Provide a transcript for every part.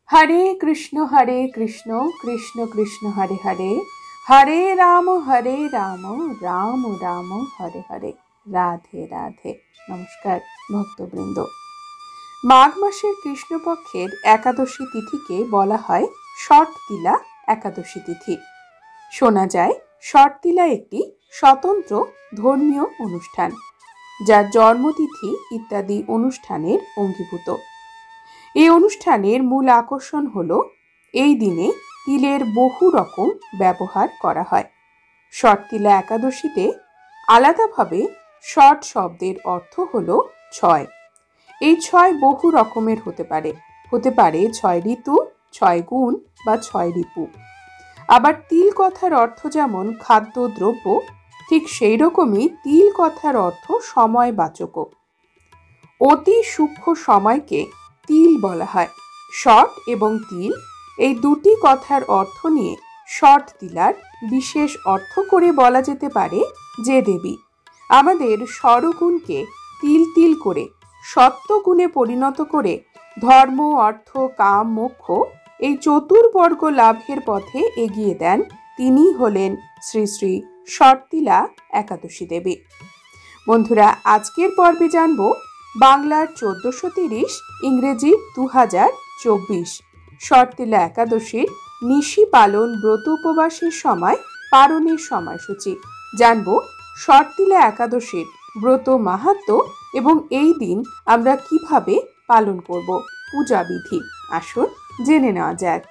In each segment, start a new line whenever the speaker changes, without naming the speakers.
हरे कृष्ण कृष्ण कृष्ण हरे हरे, हरे राम राम राम हरे हरे। राधे राधे। नमस्कार भक्तबृंद। माघ मासेर कृष्णपक्षेर एकादशी तिथिके बला हय षट्तिला एकादशी तिथि। शोना जाय षट्तिला एकटी स्वतंत्र धर्मीय अनुष्ठान, जार जन्मतिथि इत्यादि अनुष्ठानेर अंगीभूत। এই অনুষ্ঠানের মূল আকর্ষণ হলো এই দিনে তিলের বহু রকম ব্যবহার করা হয়। ষটতিলা একাদশীতে আলাদাভাবে ষট শব্দের অর্থ হলো ছয়। এই ছয় বহু রকমের হতে পারে ছয় ঋতু, ছয় গুণ বা ছয় রিপু। আবার তিল কথার অর্থ যেমন খাদ্যদ্রব্য, ঠিক সেই রকমই তিল কথার অর্থ সময়বাচকও। অতি সূক্ষ্ম সময়কে তিল বলা হয়। ষট এবং তিল এই দুটি কথার অর্থ নিয়ে ষটতিলার বিশেষ অর্থ করে বলা যেতে পারে যে দেবী আমাদের ষড়গুণকে তিল তিল করে সত্যগুণে পরিণত করে ধর্ম, অর্থ, কাম, মোক্ষ এই চতুর্বর্গ লাভের পথে এগিয়ে দেন, তিনি হলেন শ্রী শ্রী ষটতিলা একাদশী দেবী। বন্ধুরা, আজকের পর্বে জানব বাংলার 1430, ইংরেজি 2024 ষটতিলা একাদশীর নিশি পালন ব্রত উপবাসের সময় পালনের সময়সূচি। জানব ষটতিলা একাদশীর ব্রত মাহাত্ম্য এবং এই দিন আমরা কিভাবে পালন করব, পূজা বিধি। আসুন জেনে নেওয়া যাক।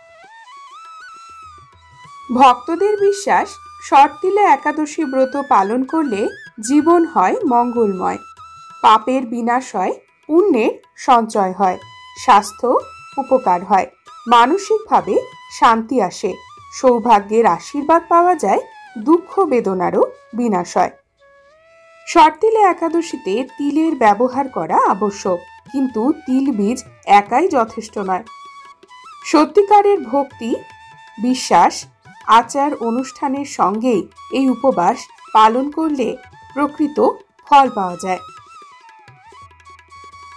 ভক্তদের বিশ্বাস, ষটতিলা একাদশী ব্রত পালন করলে জীবন হয় মঙ্গলময়, পাপের বিনাশ হয়, পুণ্যের সঞ্চয় হয়, স্বাস্থ্য উপকার হয়, মানসিকভাবে শান্তি আসে, সৌভাগ্যের আশীর্বাদ পাওয়া যায়, দুঃখ বেদনারও বিনাশ হয়। ষটতিলা একাদশীতে তিলের ব্যবহার করা আবশ্যক, কিন্তু তিল বীজ একাই যথেষ্ট নয়। সত্যিকারের ভক্তি, বিশ্বাস, আচার অনুষ্ঠানের সঙ্গেই এই উপবাস পালন করলে প্রকৃত ফল পাওয়া যায়।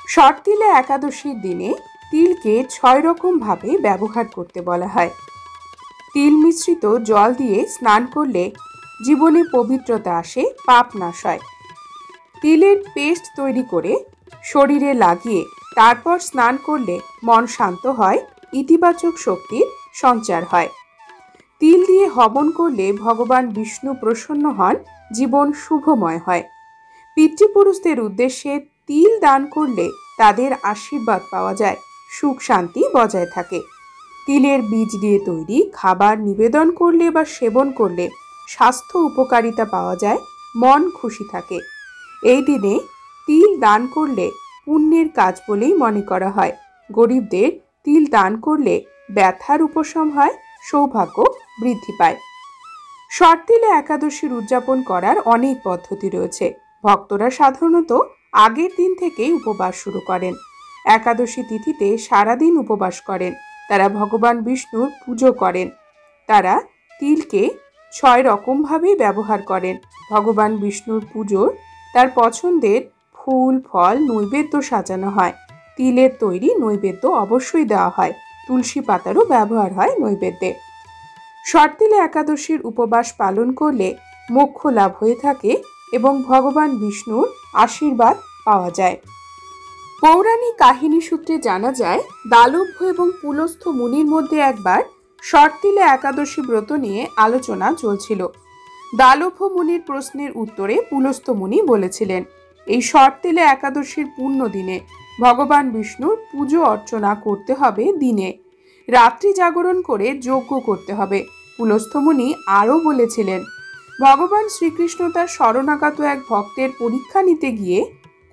ষটতিলা একাদশীর দিনে তিলকে 6 রকম ভাবে ব্যবহার করতে বলা হয়। তিল মিশ্রিত জল দিয়ে স্নান করলে জীবনে পবিত্রতা আসে, পাপ নাশ হয়। তিলের পেস্ট তৈরি করে শরীরে লাগিয়ে তারপর স্নান করলে মন শান্ত হয়, ইতিবাচক শক্তির সঞ্চার হয়। তিল দিয়ে হবন করলে ভগবান বিষ্ণু প্রসন্ন হন, জীবন শুভময় হয়। পিতৃপুরুষদের উদ্দেশ্যে তিল দান করলে তাদের আশীর্বাদ পাওয়া যায়, সুখ শান্তি বজায় থাকে। তিলের বীজ দিয়ে তৈরি খাবার নিবেদন করলে বা সেবন করলে স্বাস্থ্য উপকারিতা পাওয়া যায়, মন খুশি থাকে। এই দিনে তিল দান করলে পুণ্যের কাজ বলেই মনে করা হয়। গরিবদের তিল দান করলে ব্যথার উপশম হয়, সৌভাগ্য বৃদ্ধি পায়। ষটতিলা একাদশীর উদযাপন করার অনেক পদ্ধতি রয়েছে। ভক্তরা সাধারণত আগের দিন থেকেই উপবাস শুরু করেন। একাদশী তিথিতে সারাদিন উপবাস করেন। তারা ভগবান বিষ্ণুর পুজো করেন। তারা তিলকে 6 রকমভাবেই ব্যবহার করেন। ভগবান বিষ্ণুর পুজোর তার পছন্দের ফুল, ফল, নৈবেদ্য সাজানো হয়। তিলের তৈরি নৈবেদ্য অবশ্যই দেওয়া হয়। তুলসী পাতারও ব্যবহার হয় নৈবেদ্যে। ষটতিলা একাদশীর উপবাস পালন করলে মোক্ষ লাভ হয়ে থাকে এবং ভগবান বিষ্ণুর আশীর্বাদ পাওয়া যায়। পৌরাণিক কাহিনী সূত্রে জানা যায়, দালভ্য এবং পুলস্থ মুনির মধ্যে একবার ষটতিলা একাদশী ব্রত নিয়ে আলোচনা চলছিল। দালভ্য মুনির প্রশ্নের উত্তরে পুলস্থ মুনি বলেছিলেন, এই ষটতিলা একাদশীর পূর্ণ দিনে ভগবান বিষ্ণুর পুজো অর্চনা করতে হবে। দিনে রাত্রি জাগরণ করে যজ্ঞ করতে হবে। পুলস্থ মুনি আরও বলেছিলেন, ভগবান শ্রীকৃষ্ণ তার শরণাগত এক ভক্তের পরীক্ষা নিতে গিয়ে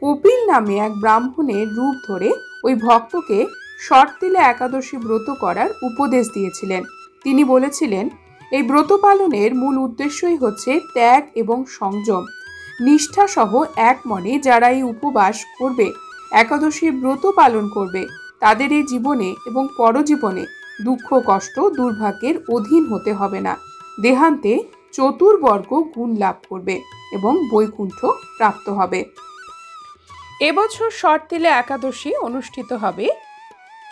কপিল নামে এক ব্রাহ্মণের রূপ ধরে ওই ভক্তকে ষটতিলা একাদশী ব্রত করার উপদেশ দিয়েছিলেন। তিনি বলেছিলেন, এই ব্রত পালনের মূল উদ্দেশ্যই হচ্ছে ত্যাগ এবং সংযম। নিষ্ঠা সহ এক মনে যারা এই উপবাস করবে, একাদশীর ব্রত পালন করবে, তাদের এই জীবনে এবং পরজীবনে দুঃখ, কষ্ট, দুর্ভাগ্যের অধীন হতে হবে না। দেহান্তে চতুর্বর্গ গুণ লাভ করবে এবং বৈকুণ্ঠ প্রাপ্ত হবে। এবছর ষটতিলা একাদশী অনুষ্ঠিত হবে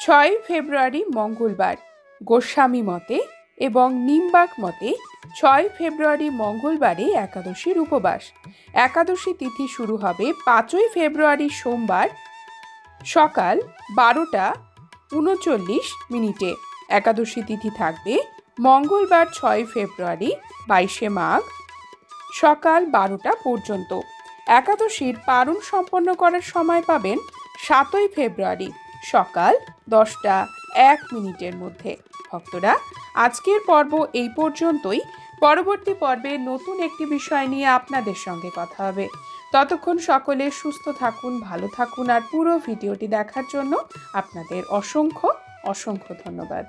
6 ফেব্রুয়ারি মঙ্গলবার গোস্বামী মতে এবং নিম্বাক মতে 6 ফেব্রুয়ারি মঙ্গলবারে একাদশীর উপবাস। একাদশী তিথি শুরু হবে 5 ফেব্রুয়ারি সোমবার সকাল 12:39। একাদশী তিথি থাকবে মঙ্গলবার 6 ফেব্রুয়ারি 22 মাঘ সকাল 12টা পর্যন্ত। একাদশীর পারণ সম্পন্ন করার সময় পাবেন 7 ফেব্রুয়ারি সকাল 10:01 মধ্যে। ভক্তরা, আজকের পর্ব এই পর্যন্তই। পরবর্তী পর্বে নতুন একটি বিষয় নিয়ে আপনাদের সঙ্গে কথা হবে। ততক্ষণ সকলে সুস্থ থাকুন, ভালো থাকুন, আর পুরো ভিডিওটি দেখার জন্য আপনাদের অসংখ্য অসংখ্য ধন্যবাদ।